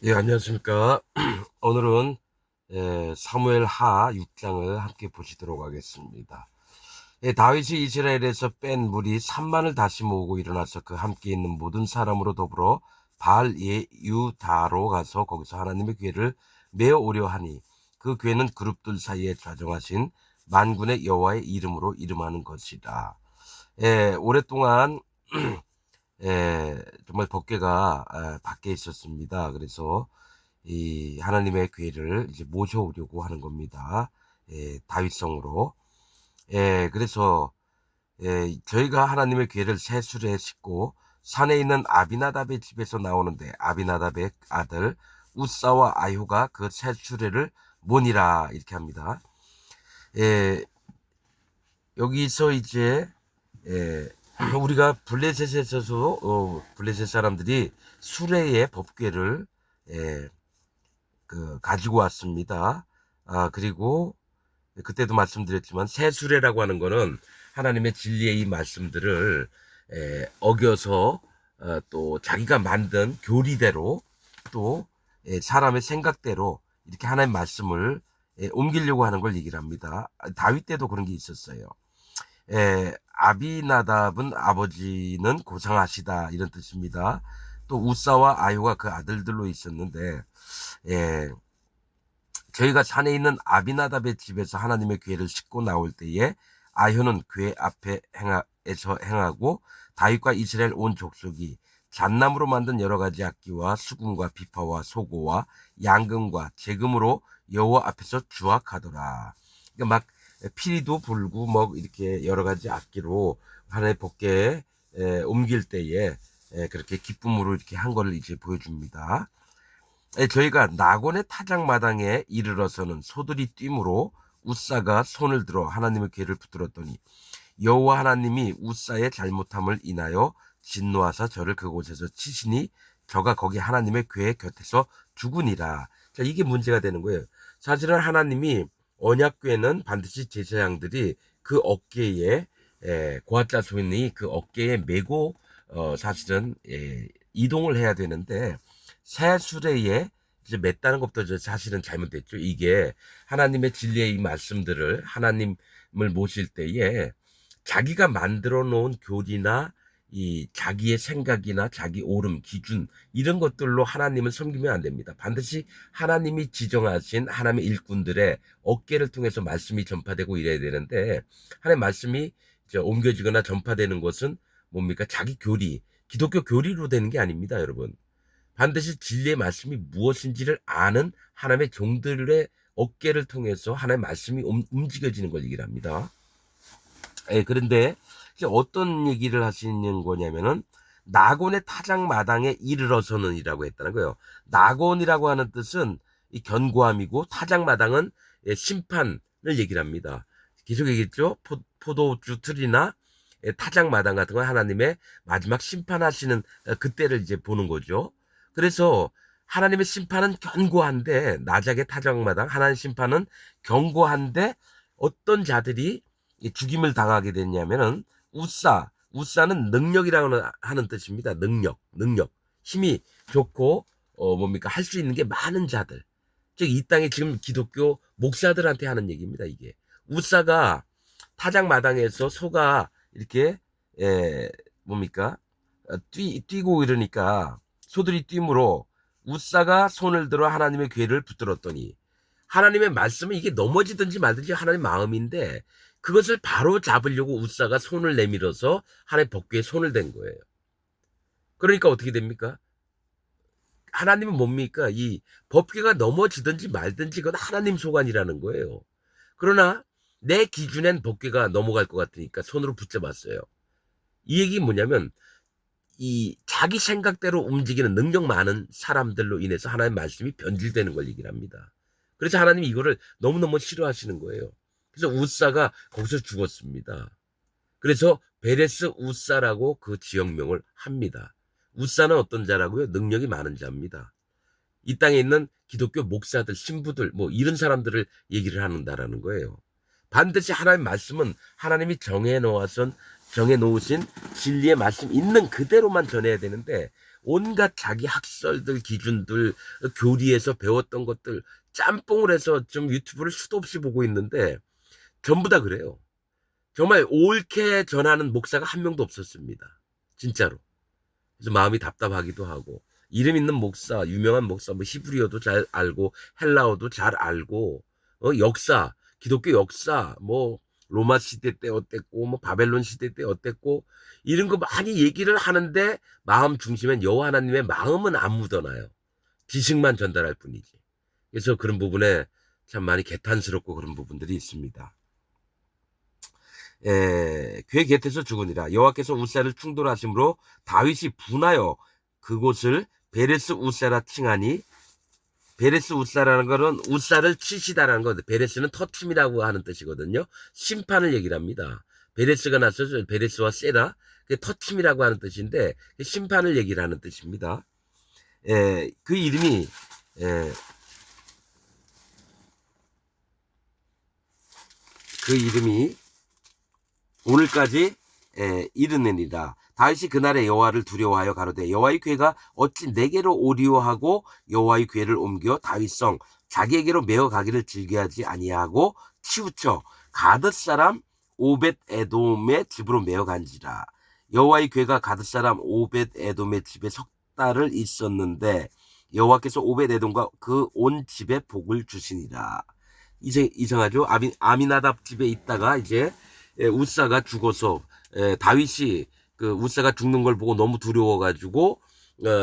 예, 안녕하십니까. 오늘은 사무엘 하 6장을 함께 보시도록 하겠습니다. 예, 다윗이 이스라엘에서 뺀 무리 3만을 다시 모으고 일어나서 그 함께 있는 모든 사람으로 더불어 바알 예유다로 가서 거기서 하나님의 괴를 메어 오려 하니 그 괴는 그룹들 사이에 좌정하신 만군의 여호와의 이름으로 이름하는 것이다. 예, 오랫동안 정말 법궤가 밖에 있었습니다. 그래서 이 하나님의 괴를 이제 모셔오려고 하는 겁니다. 다윗성으로. 그래서 저희가 하나님의 괴를 새술에 싣고 산에 있는 아비나답의 집에서 나오는데 아비나답의 아들 우사와 아효가 그 새수레를 모니라 이렇게 합니다. 에, 여기서 이제 에, 우리가 블레셋에서도 블레셋 사람들이 수레의 법궤를 가지고 왔습니다. 그리고 그때도 말씀드렸지만 새수레라고 하는 거는 하나님의 진리의 이 말씀들을 어겨서 또 자기가 만든 교리대로 또 사람의 생각대로 이렇게 하나님의 말씀을 옮기려고 하는 걸 얘기를 합니다. 다윗 때도 그런 게 있었어요. 아비나답은 아버지는 고상하시다 이런 뜻입니다. 또 우사와 아유가 그 아들들로 있었는데 예, 저희가 산에 있는 아비나답의 집에서 하나님의 괴를 싣고 나올 때에 아효는 괴 앞에 행하고 다윗과 이스라엘 온 족속이 잣나무로 만든 여러 가지 악기와 수금과 비파와 소고와 양금과 제금으로 여호와 앞에서 주악하더라. 그러니까 막 피리도 불고 뭐 이렇게 여러 가지 악기로 하나님의 법궤에 옮길 때에 그렇게 기쁨으로 이렇게 한 거를 이제 보여줍니다. 저희가 낙원의 타작마당에 이르러서는 소들이 뛰므로 우사가 손을 들어 하나님의 괴를 붙들었더니 여호와 하나님이 우사의 잘못함을 인하여 진노하사 저를 그곳에서 치시니 저가 거기 하나님의 괴 곁에서 죽으니라. 자, 이게 문제가 되는 거예요. 사실은 하나님이 언약궤는 반드시 제사장들이 그 어깨에 고아자손이 그 어깨에 메고 사실은 이동을 해야 되는데 새 수레에 이제 맸다는 것부터 사실은 잘못됐죠. 이게 하나님의 진리의 이 말씀들을 하나님을 모실 때에 자기가 만들어 놓은 교리나 이 자기의 생각이나 자기 옳음, 기준 이런 것들로 하나님을 섬기면 안 됩니다. 반드시 하나님이 지정하신 하나님의 일꾼들의 어깨를 통해서 말씀이 전파되고 이래야 되는데 하나님의 말씀이 옮겨지거나 전파되는 것은 뭡니까? 자기 교리, 기독교 교리로 되는 게 아닙니다, 여러분. 반드시 진리의 말씀이 무엇인지를 아는 하나님의 종들의 어깨를 통해서 하나님의 말씀이 움직여지는 걸 얘기를 합니다. 그런데 이제 어떤 얘기를 하시는 거냐면은 낙원의 타작마당에 이르러서는이라고 했다는 거예요. 낙원이라고 하는 뜻은 이 견고함이고 타작마당은 심판을 얘기를 합니다. 계속 얘기했죠. 포도주 틀이나 타작마당 같은 건 하나님의 마지막 심판하시는 그때를 이제 보는 거죠. 그래서 하나님의 심판은 견고한데 나작의 타작마당 하나님의 심판은 견고한데 어떤 자들이 죽임을 당하게 됐냐면은 우사는 능력이라고 하는 뜻입니다. 능력. 힘이 좋고 뭡니까? 할 수 있는 게 많은 자들. 즉 이 땅에 지금 기독교 목사들한테 하는 얘기입니다, 이게. 우사가 타작마당에서 소가 이렇게 뭡니까? 뛰고 이러니까 소들이 뛰므로 우사가 손을 들어 하나님의 괴를 붙들었더니 하나님의 말씀은 이게 넘어지든지 말든지 하나님의 마음인데 그것을 바로 잡으려고 우사가 손을 내밀어서 하나님의 법궤에 손을 댄 거예요. 그러니까 어떻게 됩니까? 하나님은 뭡니까? 이 법궤가 넘어지든지 말든지 그건 하나님 소관이라는 거예요. 그러나 내 기준엔 법궤가 넘어갈 것 같으니까 손으로 붙잡았어요. 이 얘기 뭐냐면 이 자기 생각대로 움직이는 능력 많은 사람들로 인해서 하나님의 말씀이 변질되는 걸 얘기를 합니다. 그래서 하나님이 이거를 너무너무 싫어하시는 거예요. 그래서 우사가 거기서 죽었습니다. 그래서 베레스 우사라고 그 지역명을 합니다. 우사는 어떤 자라고요? 능력이 많은 자입니다. 이 땅에 있는 기독교 목사들, 신부들, 뭐 이런 사람들을 얘기를 하는다라는 거예요. 반드시 하나님의 말씀은 하나님이 정해놓으신 진리의 말씀 있는 그대로만 전해야 되는데 온갖 자기 학설들, 기준들, 교리에서 배웠던 것들 짬뽕을 해서 좀 유튜브를 수도 없이 보고 있는데 전부 다 그래요. 정말 옳게 전하는 목사가 한 명도 없었습니다. 진짜로. 그래서 마음이 답답하기도 하고, 이름 있는 목사, 유명한 목사, 뭐 히브리어도 잘 알고 헬라어도 잘 알고, 역사, 기독교 역사, 뭐 로마 시대 때 어땠고, 뭐 바벨론 시대 때 어땠고, 이런 거 많이 얘기를 하는데 마음 중심엔 여호와 하나님의 마음은 안 묻어나요. 지식만 전달할 뿐이지. 그래서 그런 부분에 참 많이 개탄스럽고 그런 부분들이 있습니다. 그의 곁에서 죽으니라. 여호와께서 우사를 충돌하심으로 다윗이 분하여 그곳을 베레스 우사라 칭하니, 베레스 우사라는 거는 우사를 치시다라는 거, 베레스는 터침이라고 하는 뜻이거든요. 심판을 얘기를 합니다. 베레스가 나서서 베레스와 세라, 터침이라고 하는 뜻인데 심판을 얘기를 하는 뜻입니다. 그 이름이 오늘까지 이르느니라. 다윗이 그날에 여호와를 두려워하여 가로되 여호와의 궤가 어찌 내게로 오리오 하고 여호와의 궤를 옮겨 다윗성 자기에게로 메어 가기를 즐겨하지 아니하고 치우쳐 가드 사람 오벳 에돔의 집으로 메어 간지라. 여호와의 궤가 가드 사람 오벳 에돔의 집에 석 달을 있었는데 여호와께서 오벳 에돔과 그 온 집에 복을 주시니라. 이상하죠? 아미나답 집에 있다가 이제 우사가 죽어서 다윗이 그 우사가 죽는 걸 보고 너무 두려워가지고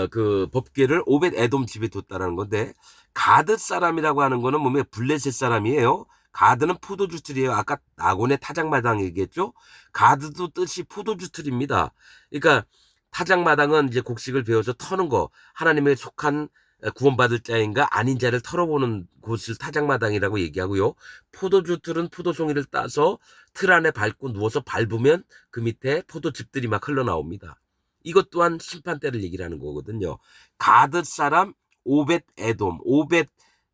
그 법궤를 오벳 에돔 집에 뒀다라는 건데, 가드 사람이라고 하는 거는 몸에 블레셋 사람이에요. 가드는 포도주 틀이에요. 아까 나곤의 타작마당 얘기했죠. 가드도 뜻이 포도주 틀입니다. 그러니까 타작마당은 이제 곡식을 베어서 터는 거, 하나님에 속한 구원받을 자인가 아닌 자를 털어보는 곳을 타작마당이라고 얘기하고요. 포도주 틀은 포도송이를 따서 틀 안에 밟고 누워서 밟으면 그 밑에 포도즙들이 막 흘러나옵니다. 이것 또한 심판대를 얘기를 하는 거거든요. 가드 사람 오벳 에돔, 오벳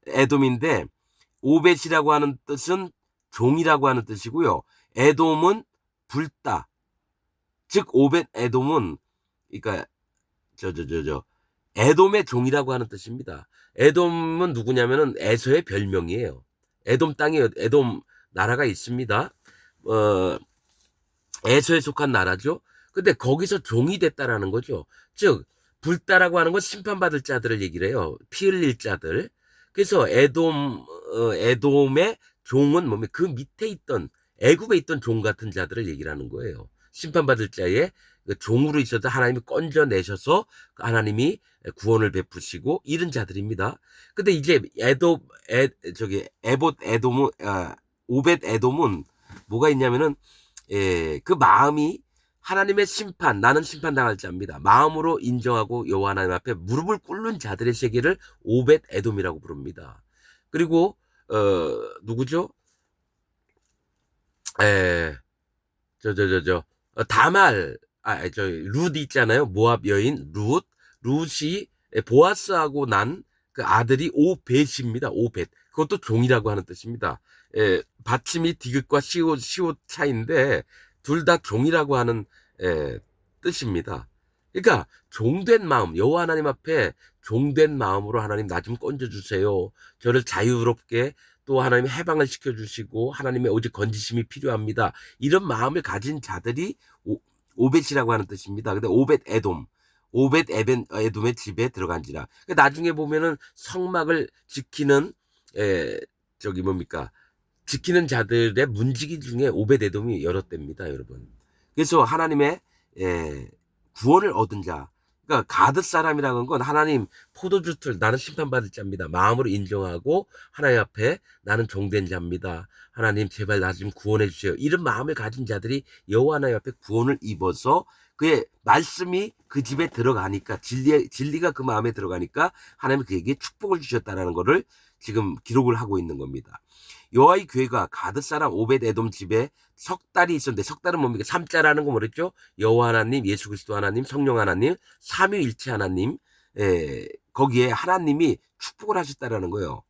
에돔인데 오벳이라고 하는 뜻은 종이라고 하는 뜻이고요. 에돔은 불다. 즉 오벳 에돔은 그러니까 에돔의 종이라고 하는 뜻입니다. 에돔은 누구냐면은 에서의 별명이에요. 에돔 땅에 에돔 나라가 있습니다. 에서에 속한 나라죠. 근데 거기서 종이 됐다라는 거죠. 즉 불다라고 하는 건 심판받을 자들을 얘기를 해요. 피 흘릴 자들. 그래서 에돔의 종은 뭐면 그 밑에 있던 애굽에 있던 종 같은 자들을 얘기를 하는 거예요. 심판받을 자의 그 종으로 있어도 하나님이 건져내셔서 하나님이 구원을 베푸시고 이런 자들입니다. 근데 이제 오벳 에돔은 뭐가 있냐면은 그 마음이 하나님의 심판, 나는 심판당할 자입니다. 마음으로 인정하고 여호와 하나님 앞에 무릎을 꿇는 자들의 세계를 오벳 에돔이라고 부릅니다. 그리고 누구죠? 다말, 룻 있잖아요. 모압 여인 룻이 보아스하고 난 그 아들이 오벳입니다. 오벳. 그것도 종이라고 하는 뜻입니다. 받침이 디귿과 시옷 차인데 둘 다 종이라고 하는 뜻입니다. 그러니까 종된 마음, 여호와 하나님 앞에 종된 마음으로 하나님 나 좀 건져주세요. 저를 자유롭게 또 하나님 해방을 시켜주시고 하나님의 오직 건지심이 필요합니다. 이런 마음을 가진 자들이 오벳이라고 하는 뜻입니다. 근데 오벳 에돔의 집에 들어간지라. 나중에 보면은 성막을 지키는 지키는 자들의 문지기 중에 오벳 에돔이 여러 대입니다, 여러분. 그래서 하나님의 구원을 얻은 자, 그러니까 가드 사람이라는 건 하나님 포도주 틀, 나는 심판받을 자입니다. 마음으로 인정하고 하나님 앞에 나는 종된 자입니다. 하나님 제발 나 좀 구원해 주세요. 이런 마음을 가진 자들이 여호와 하나님 앞에 구원을 입어서 그의 말씀이 그 집에 들어가니까, 진리가 그 마음에 들어가니까 하나님이 그에게 축복을 주셨다는 것을 지금 기록을 하고 있는 겁니다. 여호와의 궤가 가드 사람 오벳 에돔 집에 석 달이 있었는데, 석 달은 뭡니까? 삼자라는 거 뭐랬죠? 여호와 하나님, 예수 그리스도 하나님, 성령 하나님, 삼위일체 하나님, 거기에 하나님이 축복을 하셨다라는 거예요.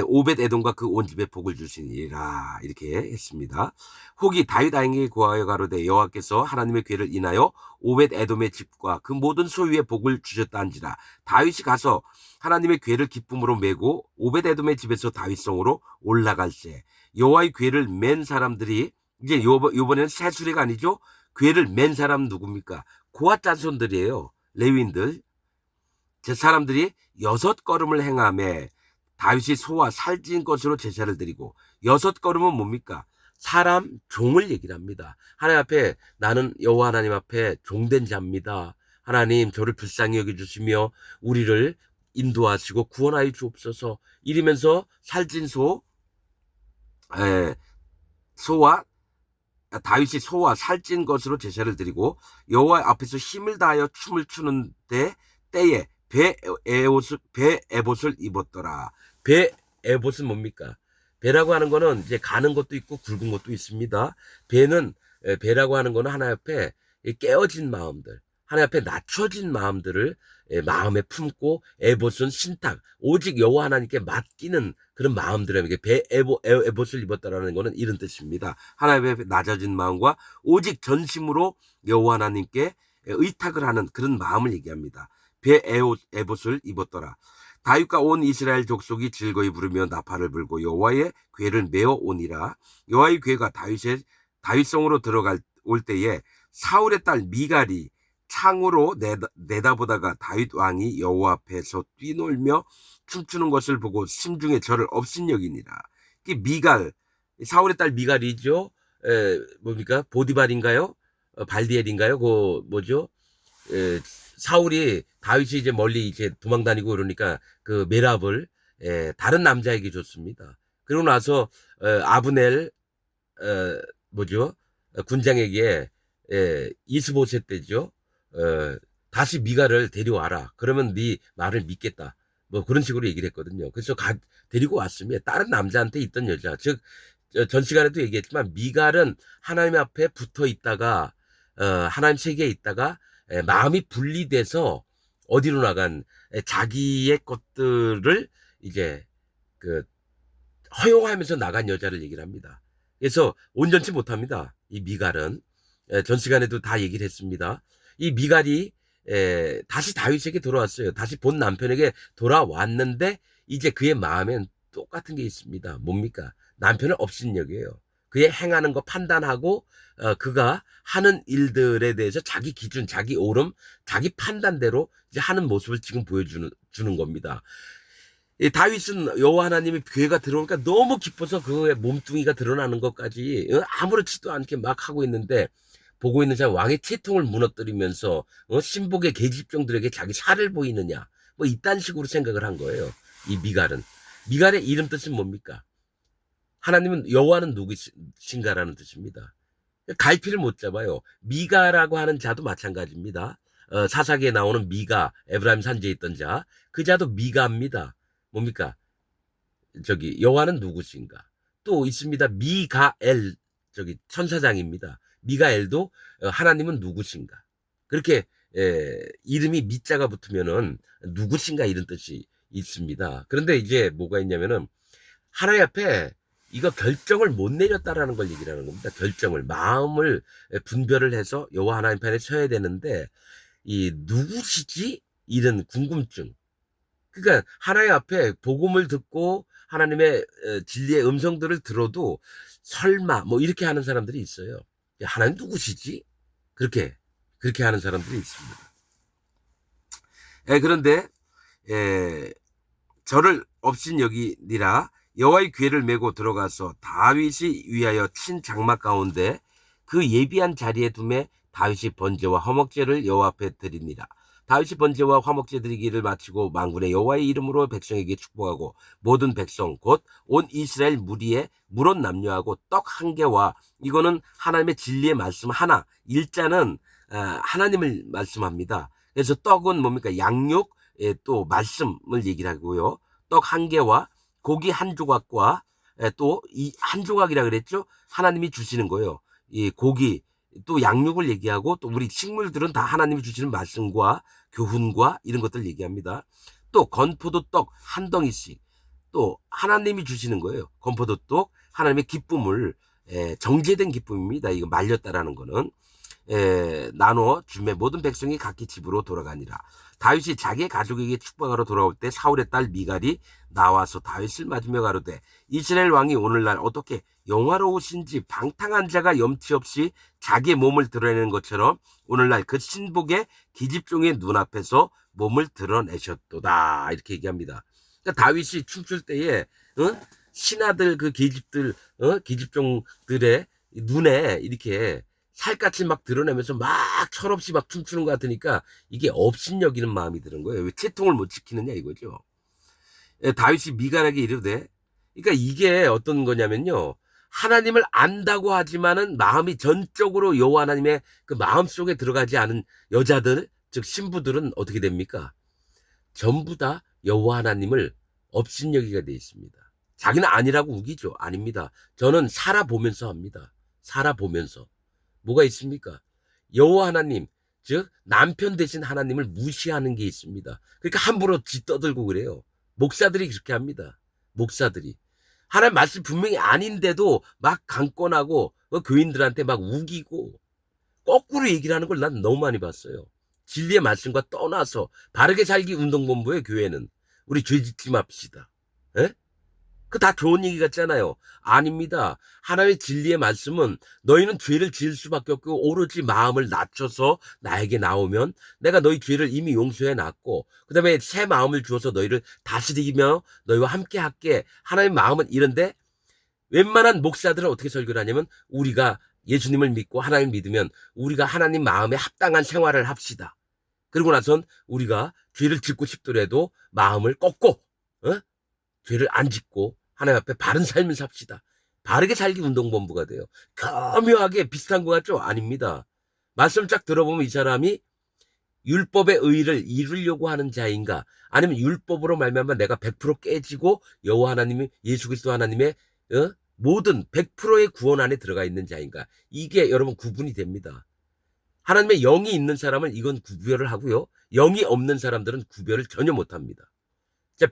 오벳 에돔과 그 온 집에 복을 주시니라 이렇게 했습니다. 혹이 다윗 왕에게 구하여 가로되 여호와께서 하나님의 괴를 인하여 오벳 에돔의 집과 그 모든 소유에 복을 주셨다 한지라. 다윗이 가서 하나님의 괴를 기쁨으로 메고 오벳 에돔의 집에서 다윗성으로 올라갈새 여호와의 괴를 맨 사람들이 이제 요번에는 새 수레가 아니죠. 괴를 맨 사람 누굽니까? 고앗 자손들이에요. 레위인들. 제 사람들이 6걸음을 행하며 다윗이 소와 살찐 것으로 제사를 드리고 6걸음은 뭡니까? 사람 종을 얘기를 합니다. 하나님 앞에 나는 여호와 하나님 앞에 종된 자입니다. 하나님 저를 불쌍히 여겨주시며 우리를 인도하시고 구원하여 주옵소서. 이러면서 살찐 소와 다윗이 소와 살찐 것으로 제사를 드리고 여호와 앞에서 힘을 다하여 춤을 추는 때에 배 에봇을 입었더라. 배 에봇은 뭡니까? 배라고 하는 거는 이제 가는 것도 있고 굵은 것도 있습니다. 배라고 하는 거는 하나님 앞에 깨어진 마음들, 하나님 앞에 낮춰진 마음들을 마음에 품고 에봇은 신탁, 오직 여호와 하나님께 맡기는 그런 마음들에게 배 에봇을 입었다라는 것은 이런 뜻입니다. 하나님 앞에 낮아진 마음과 오직 전심으로 여호와 하나님께 의탁을 하는 그런 마음을 얘기합니다. 배 에봇을 입었더라. 다윗과 온 이스라엘 족속이 즐거이 부르며 나팔을 불고 여호와의 궤를 메어 오니라. 여호와의 궤가 다윗성으로 올 때에 사울의 딸 미갈이 창으로 내다보다가 다윗 왕이 여호와 앞에서 뛰놀며 춤추는 것을 보고 심중에 저를 업신여기니라. 미갈, 사울의 딸 미갈이죠. 뭡니까? 보디발인가요? 발디엘인가요? 그 뭐죠? 사울이 다윗이 이제 멀리 이제 도망다니고 그러니까 그 메랍을 다른 남자에게 줬습니다. 그러고 나서 아브넬 뭐죠? 군장에게 이스보셋 때죠. 다시 미갈을 데려와라. 그러면 네 말을 믿겠다. 뭐 그런 식으로 얘기를 했거든요. 그래서 데리고 왔으면 다른 남자한테 있던 여자. 즉 전 시간에도 얘기했지만 미갈은 하나님 앞에 붙어 있다가 하나님 세계에 있다가 마음이 분리돼서 어디로 나간 자기의 것들을 이제 그 허용하면서 나간 여자를 얘기를 합니다. 그래서 온전치 못합니다. 이 미갈은 전 시간에도 다 얘기를 했습니다. 이 미갈이 다시 다윗에게 돌아왔어요. 다시 본 남편에게 돌아왔는데 이제 그의 마음엔 똑같은 게 있습니다. 뭡니까? 남편을 업신여겨요. 그의 행하는 거 판단하고 그가 하는 일들에 대해서 자기 기준, 자기 옳음, 자기 판단대로 이제 하는 모습을 지금 보여주는 겁니다. 다윗은 여호와 하나님의 괴가 들어오니까 너무 기뻐서 그의 몸뚱이가 드러나는 것까지 아무렇지도 않게 막 하고 있는데 보고 있는 자 왕의 채통을 무너뜨리면서 신복의 계집종들에게 자기 살을 보이느냐 뭐 이딴 식으로 생각을 한 거예요. 이 미갈의 이름 뜻은 뭡니까? 하나님은 여호와는 누구신가라는 뜻입니다. 갈피를 못 잡아요. 미가라고 하는 자도 마찬가지입니다. 사사기에 나오는 미가, 에브라임 산지에 있던 자, 그 자도 미가입니다. 뭡니까? 여호와는 누구신가? 또 있습니다. 미가엘, 천사장입니다. 미가엘도 하나님은 누구신가? 그렇게 이름이 미자가 붙으면은 누구신가 이런 뜻이 있습니다. 그런데 이제 뭐가 있냐면은 하나님 앞에 이거 결정을 못 내렸다라는 걸 얘기를 하는 겁니다. 마음을 분별을 해서 여호와 하나님 편에 서야 되는데 이 누구시지? 이런 궁금증. 그러니까 하나님 앞에 복음을 듣고 하나님의 진리의 음성들을 들어도 설마 뭐 이렇게 하는 사람들이 있어요. 하나님 누구시지? 그렇게 하는 사람들이 있습니다. 그런데 저를 업신여기니라. 여호와의 궤를 메고 들어가서 다윗이 위하여 친 장막 가운데 그 예비한 자리에 두매 다윗이 번제와 화목제를 여호와 앞에 드립니다. 다윗이 번제와 화목제 드리기를 마치고 만군의 여호와의 이름으로 백성에게 축복하고 모든 백성 곧 온 이스라엘 무리에 물은 남녀하고 떡 한 개와 이거는 하나님의 진리의 말씀 하나 일자는 하나님을 말씀합니다. 그래서 떡은 뭡니까? 양육 또 말씀을 얘기를 하고요. 떡 한 개와 고기 한 조각과 또 이 한 조각이라 그랬죠. 하나님이 주시는 거예요. 이 고기 또 양육을 얘기하고 또 우리 식물들은 다 하나님이 주시는 말씀과 교훈과 이런 것들 얘기합니다. 또 건포도 떡 한 덩이씩 또 하나님이 주시는 거예요. 건포도 떡, 하나님의 기쁨을 정제된 기쁨입니다. 이거 말렸다라는 거는 나누어 주매 모든 백성이 각기 집으로 돌아가니라. 다윗이 자기 가족에게 축복하러 돌아올 때 사울의 딸 미갈이 나와서 다윗을 맞으며 가로되 이스라엘 왕이 오늘날 어떻게 영화로우신지 방탕한 자가 염치 없이 자기의 몸을 드러내는 것처럼 오늘날 그 신복의 기집종의 눈앞에서 몸을 드러내셨도다. 이렇게 얘기합니다. 그러니까 다윗이 춤출 때에 신하들 그 계집들 계집종들의 눈에 이렇게 살갗이 막 드러내면서 막 철없이 막 춤추는 것 같으니까 이게 업신여기는 마음이 드는 거예요. 왜 채통을 못 지키느냐 이거죠. 다윗이 미갈에게 이르되, 그러니까 이게 어떤 거냐면요, 하나님을 안다고 하지만은 마음이 전적으로 여호와 하나님의 그 마음 속에 들어가지 않은 여자들, 즉 신부들은 어떻게 됩니까? 전부 다 여호와 하나님을 업신여기가 되어 있습니다. 자기는 아니라고 우기죠. 아닙니다. 저는 살아보면서 합니다. 살아보면서. 뭐가 있습니까? 여호와 하나님, 즉 남편 되신 하나님을 무시하는 게 있습니다. 그러니까 함부로 떠들고 그래요. 목사들이 그렇게 합니다. 목사들이. 하나님 말씀 분명히 아닌데도 막 강권하고 교인들한테 막 우기고 거꾸로 얘기를 하는 걸 난 너무 많이 봤어요. 진리의 말씀과 떠나서 바르게 살기 운동본부의 교회는 우리 죄 짓지 맙시다. 에? 그 다 좋은 얘기 같잖아요. 아닙니다. 하나님의 진리의 말씀은 너희는 죄를 지을 수밖에 없고 오로지 마음을 낮춰서 나에게 나오면 내가 너희 죄를 이미 용서해 놨고 그 다음에 새 마음을 주어서 너희를 다스리며 너희와 함께 할게. 하나님의 마음은 이런데 웬만한 목사들은 어떻게 설교를 하냐면 우리가 예수님을 믿고 하나님을 믿으면 우리가 하나님 마음에 합당한 생활을 합시다. 그러고 나선 우리가 죄를 짓고 싶더라도 마음을 꺾고 죄를 안 짓고 하나님 앞에 바른 삶을 삽시다. 바르게 살기 운동본부가 돼요. 교묘하게 비슷한 것 같죠? 아닙니다. 말씀 쫙 들어보면 이 사람이 율법의 의의를 이루려고 하는 자인가, 아니면 율법으로 말미암아 내가 100% 깨지고 여호와 하나님이 예수 그리스도 하나님의 모든 100%의 구원 안에 들어가 있는 자인가. 이게 여러분 구분이 됩니다. 하나님의 영이 있는 사람은 이건 구별을 하고요. 영이 없는 사람들은 구별을 전혀 못합니다. 자,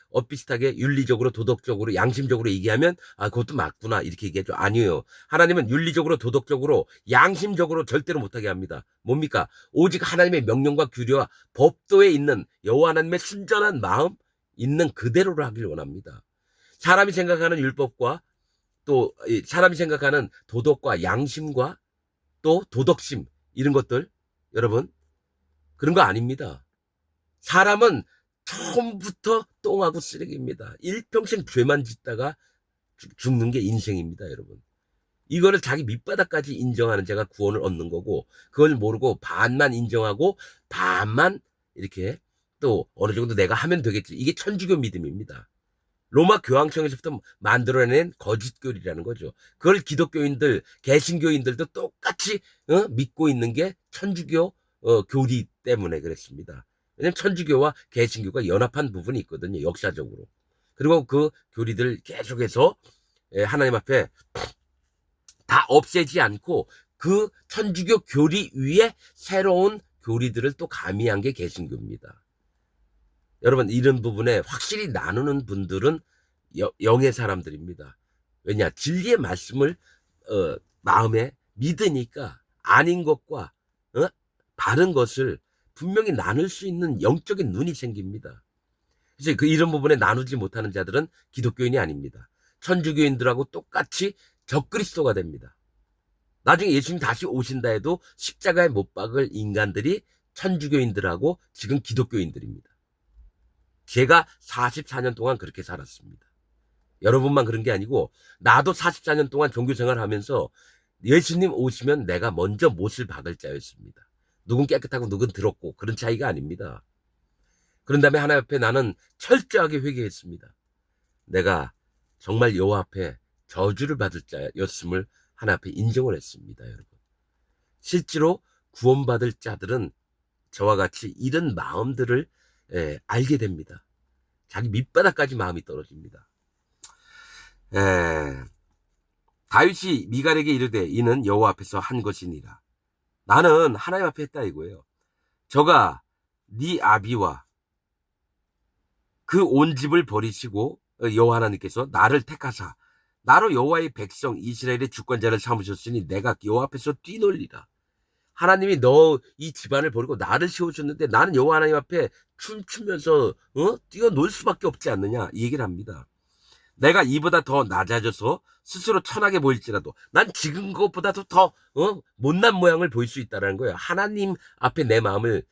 엇비슷하게 윤리적으로, 도덕적으로, 양심적으로 얘기하면, 그것도 맞구나. 이렇게 얘기하죠. 아니에요. 하나님은 윤리적으로, 도덕적으로, 양심적으로 절대로 못하게 합니다. 뭡니까? 오직 하나님의 명령과 규례와 법도에 있는 여호와 하나님의 순전한 마음, 있는 그대로를 하길 원합니다. 사람이 생각하는 율법과 또, 사람이 생각하는 도덕과 양심과 또 도덕심, 이런 것들, 여러분, 그런 거 아닙니다. 사람은 처음부터 똥하고 쓰레기입니다. 일평생 죄만 짓다가 죽는 게 인생입니다, 여러분. 이거를 자기 밑바닥까지 인정하는 자가 구원을 얻는 거고, 그걸 모르고 반만 인정하고 반만 이렇게 또 어느 정도 내가 하면 되겠지. 이게 천주교 믿음입니다. 로마 교황청에서부터 만들어낸 거짓교리라는 거죠. 그걸 기독교인들, 개신교인들도 똑같이 믿고 있는 게 천주교 교리 때문에 그랬습니다. 왜냐면 천주교와 개신교가 연합한 부분이 있거든요. 역사적으로. 그리고 그 교리들 계속해서 하나님 앞에 다 없애지 않고 그 천주교 교리 위에 새로운 교리들을 또 가미한 게 개신교입니다. 여러분, 이런 부분에 확실히 나누는 분들은 영의 사람들입니다. 왜냐? 진리의 말씀을 마음에 믿으니까 아닌 것과 바른 것을 분명히 나눌 수 있는 영적인 눈이 생깁니다. 그래서 이런 부분에 나누지 못하는 자들은 기독교인이 아닙니다. 천주교인들하고 똑같이 적그리스도가 됩니다. 나중에 예수님 다시 오신다 해도 십자가에 못 박을 인간들이 천주교인들하고 지금 기독교인들입니다. 제가 44년 동안 그렇게 살았습니다. 여러분만 그런 게 아니고 나도 44년 동안 종교생활을 하면서 예수님 오시면 내가 먼저 못을 박을 자였습니다. 누군 깨끗하고 누군 더럽고 그런 차이가 아닙니다. 그런 다음에 하나님 앞에 나는 철저하게 회개했습니다. 내가 정말 여호와 앞에 저주를 받을 자였음을 하나님 앞에 인정을 했습니다. 여러분, 실제로 구원받을 자들은 저와 같이 이런 마음들을 알게 됩니다. 자기 밑바닥까지 마음이 떨어집니다. 다윗이 미갈에게 이르되 이는 여호와 앞에서 한 것이니라. 나는 하나님 앞에 했다 이거예요. 저가 네 아비와 그 온 집을 버리시고 여호와 하나님께서 나를 택하사 나로 여호와의 백성 이스라엘의 주권자를 삼으셨으니 내가 여호와 앞에서 뛰놀리라. 하나님이 너 이 집안을 버리고 나를 세우셨는데 나는 여호와 하나님 앞에 춤추면서 뛰어놀 수밖에 없지 않느냐, 이 얘기를 합니다. 내가 이보다 더 낮아져서 스스로 천하게 보일지라도 난 지금 것보다도 더 못난 모양을 보일 수 있다는 거예요. 하나님 앞에 내 마음을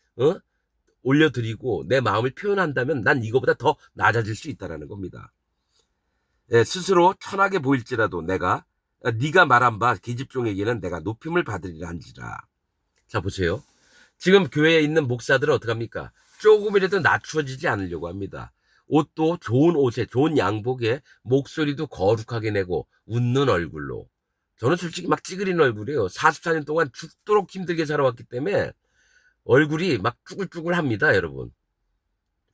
올려드리고 내 마음을 표현한다면 난 이거보다 더 낮아질 수 있다는 겁니다. 예, 스스로 천하게 보일지라도 네가 말한 바 계집종에게는 내가 높임을 받으리라 한지라. 자, 보세요. 지금 교회에 있는 목사들은 어떡합니까? 조금이라도 낮추어지지 않으려고 합니다. 옷도 좋은 옷에, 좋은 양복에, 목소리도 거룩하게 내고 웃는 얼굴로. 저는 솔직히 막 찌그린 얼굴이에요. 44년 동안 죽도록 힘들게 살아왔기 때문에 얼굴이 막 쭈글쭈글합니다, 여러분.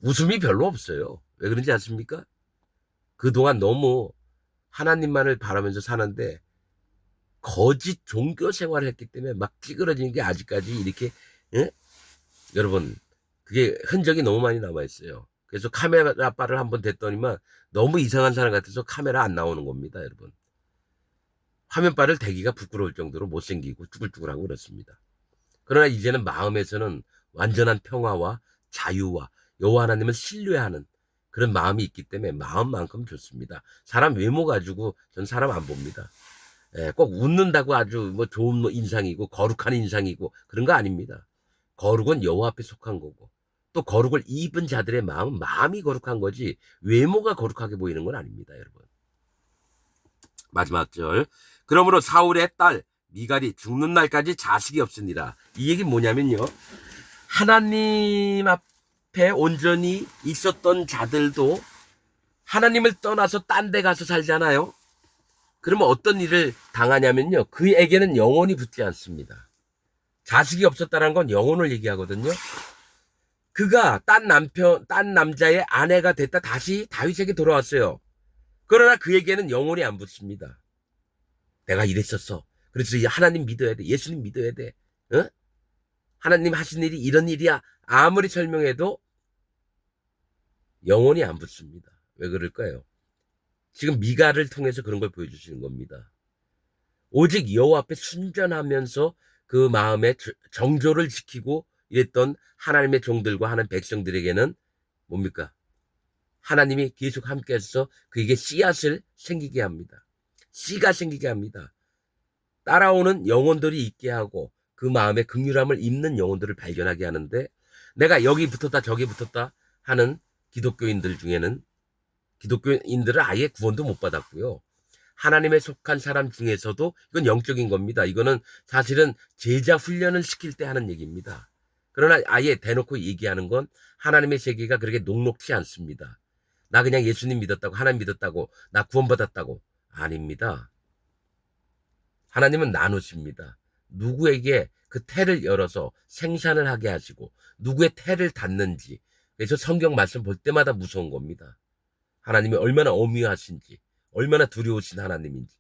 웃음이 별로 없어요. 왜 그런지 아십니까? 그동안 너무 하나님만을 바라면서 사는데 거짓 종교 생활을 했기 때문에 막 찌그러지는 게 아직까지 이렇게, 예? 여러분, 그게 흔적이 너무 많이 남아있어요. 그래서 카메라 바를 한번 댔더니만 너무 이상한 사람 같아서 카메라 안 나오는 겁니다, 여러분. 화면 바를 대기가 부끄러울 정도로 못생기고 쭈글쭈글하고 그렇습니다. 그러나 이제는 마음에서는 완전한 평화와 자유와 여호와 하나님을 신뢰하는 그런 마음이 있기 때문에 마음만큼 좋습니다. 사람 외모 가지고 전 사람 안 봅니다. 예, 꼭 웃는다고 아주 뭐 좋은 인상이고 거룩한 인상이고 그런 거 아닙니다. 거룩은 여호와 앞에 속한 거고 또 거룩을 입은 자들의 마음은 마음이 거룩한 거지 외모가 거룩하게 보이는 건 아닙니다, 여러분. 마지막 절. 그러므로 사울의 딸 미갈이 죽는 날까지 자식이 없으니라. 이 얘기 뭐냐면요. 하나님 앞에 온전히 있었던 자들도 하나님을 떠나서 딴 데 가서 살잖아요. 그러면 어떤 일을 당하냐면요. 그에게는 영혼이 붙지 않습니다. 자식이 없었다는 건 영혼을 얘기하거든요. 그가 딴 남자의 아내가 됐다 다시 다윗에게 돌아왔어요. 그러나 그에게는 영혼이 안 붙습니다. 내가 이랬었어. 그래서 하나님 믿어야 돼. 예수님 믿어야 돼. 하나님 하신 일이 이런 일이야. 아무리 설명해도 영혼이 안 붙습니다. 왜 그럴까요? 지금 미가를 통해서 그런 걸 보여주시는 겁니다. 오직 여호와 앞에 순전하면서 그 마음의 정조를 지키고 이랬던 하나님의 종들과 하나님 백성들에게는 뭡니까? 하나님이 계속 함께해서 그에게 씨앗을 생기게 합니다. 씨가 생기게 합니다. 따라오는 영혼들이 있게 하고 그 마음에 긍휼함을 입는 영혼들을 발견하게 하는데 내가 여기 붙었다 저기 붙었다 하는 기독교인들 중에는 기독교인들은 아예 구원도 못 받았고요. 하나님에 속한 사람 중에서도 이건 영적인 겁니다. 이거는 사실은 제자 훈련을 시킬 때 하는 얘기입니다. 그러나 아예 대놓고 얘기하는 건 하나님의 세계가 그렇게 녹록지 않습니다. 나 그냥 예수님 믿었다고 하나님 믿었다고 나 구원받았다고 아닙니다. 하나님은 나누십니다. 누구에게 그 태를 열어서 생산을 하게 하시고 누구의 태를 닫는지 그래서 성경 말씀 볼 때마다 무서운 겁니다. 하나님이 얼마나 엄유하신지 얼마나 두려우신 하나님인지.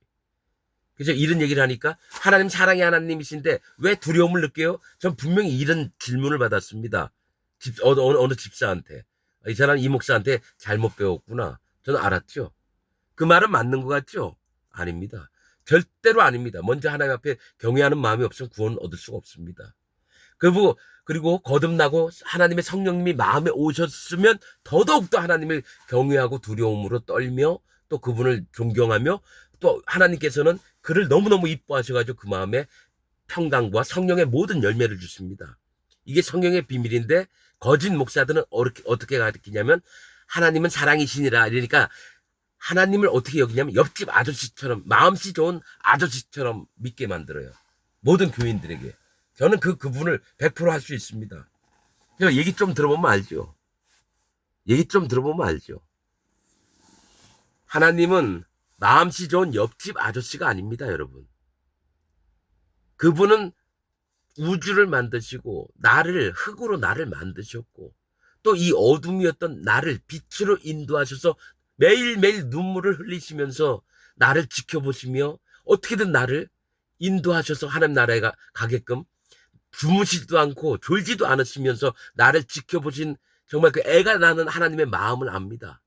그래서 이런 얘기를 하니까 하나님 사랑의 하나님이신데 왜 두려움을 느껴요? 전 분명히 이런 질문을 받았습니다. 어느 집사한테. 이 사람 이 목사한테 잘못 배웠구나. 저는 알았죠. 그 말은 맞는 것 같죠? 아닙니다. 절대로 아닙니다. 먼저 하나님 앞에 경외하는 마음이 없으면 구원을 얻을 수가 없습니다. 그리고 거듭나고 하나님의 성령님이 마음에 오셨으면 더더욱더 하나님을 경외하고 두려움으로 떨며 또 그분을 존경하며 또 하나님께서는 그를 너무너무 이뻐하셔가지고 그 마음에 평강과 성령의 모든 열매를 주십니다. 이게 성령의 비밀인데 거짓 목사들은 어떻게 가르치냐면 하나님은 사랑이시니라. 이러니까 하나님을 어떻게 여기냐면 옆집 아저씨처럼 마음씨 좋은 아저씨처럼 믿게 만들어요. 모든 교인들에게. 저는 그분을 100% 할 수 있습니다. 얘기 좀 들어보면 알죠. 얘기 좀 들어보면 알죠. 하나님은 마음씨 좋은 옆집 아저씨가 아닙니다, 여러분. 그분은 우주를 만드시고 흙으로 나를 만드셨고 또 이 어둠이었던 나를 빛으로 인도하셔서 매일매일 눈물을 흘리시면서 나를 지켜보시며 어떻게든 나를 인도하셔서 하나님 나라에 가게끔 주무시지도 않고 졸지도 않으시면서 나를 지켜보신 정말 그 애가 나는 하나님의 마음을 압니다.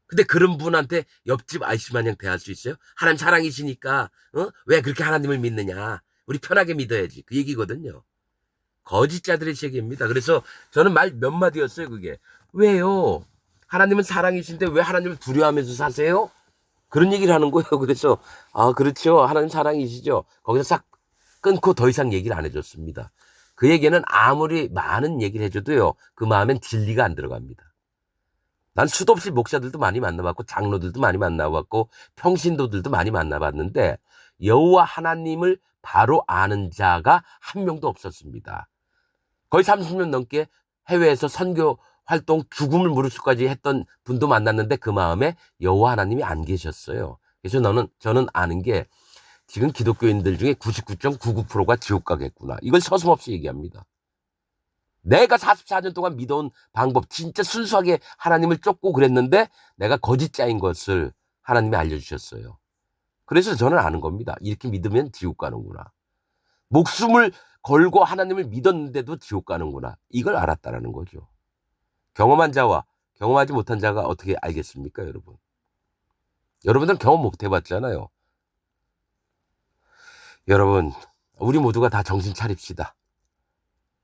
근데 그런 분한테 옆집 아이씨 마냥 대할 수 있어요? 하나님 사랑이시니까 왜 그렇게 하나님을 믿느냐? 우리 편하게 믿어야지. 그 얘기거든요. 거짓자들의 세계입니다. 그래서 저는 말 몇 마디였어요, 그게. 왜요? 하나님은 사랑이신데 왜 하나님을 두려워하면서 사세요? 그런 얘기를 하는 거예요. 그래서 그렇죠. 하나님 사랑이시죠. 거기서 싹 끊고 더 이상 얘기를 안 해줬습니다. 그 얘기는 아무리 많은 얘기를 해줘도요. 그 마음엔 진리가 안 들어갑니다. 난 수도 없이 목사들도 많이 만나봤고 장로들도 많이 만나봤고 평신도들도 많이 만나봤는데 여호와 하나님을 바로 아는 자가 한 명도 없었습니다. 거의 30년 넘게 해외에서 선교 활동 죽음을 무릅쓰고까지 했던 분도 만났는데 그 마음에 여호와 하나님이 안 계셨어요. 그래서 저는 아는 게 지금 기독교인들 중에 99.99%가 지옥 가겠구나. 이걸 서슴없이 얘기합니다. 내가 44년 동안 믿어온 방법, 진짜 순수하게 하나님을 쫓고 그랬는데 내가 거짓자인 것을 하나님이 알려주셨어요. 그래서 저는 아는 겁니다. 이렇게 믿으면 지옥 가는구나. 목숨을 걸고 하나님을 믿었는데도 지옥 가는구나. 이걸 알았다라는 거죠. 경험한 자와 경험하지 못한 자가 어떻게 알겠습니까, 여러분? 여러분들은 경험 못 해봤잖아요. 여러분, 우리 모두가 다 정신 차립시다.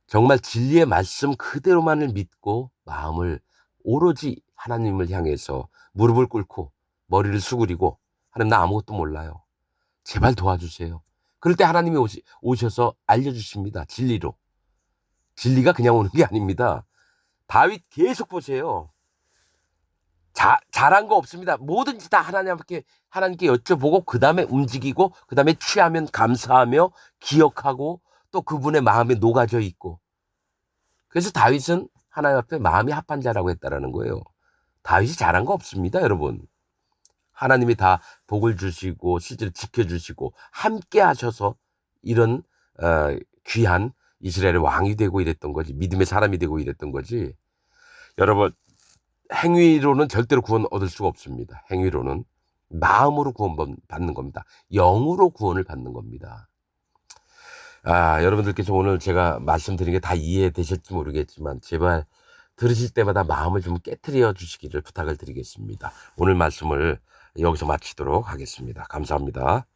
정말 진리의 말씀 그대로만을 믿고 마음을 오로지 하나님을 향해서 무릎을 꿇고 머리를 수그리고 하나님 나 아무것도 몰라요. 제발 도와주세요. 그럴 때 하나님이 오셔서 알려주십니다. 진리로. 진리가 그냥 오는 게 아닙니다. 다윗 계속 보세요. 잘한 거 없습니다. 뭐든지 다 하나님께 여쭤보고 그 다음에 움직이고 그 다음에 취하면 감사하며 기억하고 또 그분의 마음에 녹아져 있고 그래서 다윗은 하나님 앞에 마음이 합한 자라고 했다라는 거예요. 다윗이 잘한 거 없습니다, 여러분. 하나님이 다 복을 주시고 실제로 지켜주시고 함께 하셔서 이런 귀한 이스라엘의 왕이 되고 이랬던 거지. 믿음의 사람이 되고 이랬던 거지. 여러분 행위로는 절대로 구원 얻을 수가 없습니다. 행위로는 마음으로 구원 받는 겁니다. 영으로 구원을 받는 겁니다. 여러분들께서 오늘 제가 말씀드린 게 다 이해되실지 모르겠지만 제발 들으실 때마다 마음을 좀 깨트려 주시기를 부탁을 드리겠습니다. 오늘 말씀을 여기서 마치도록 하겠습니다. 감사합니다.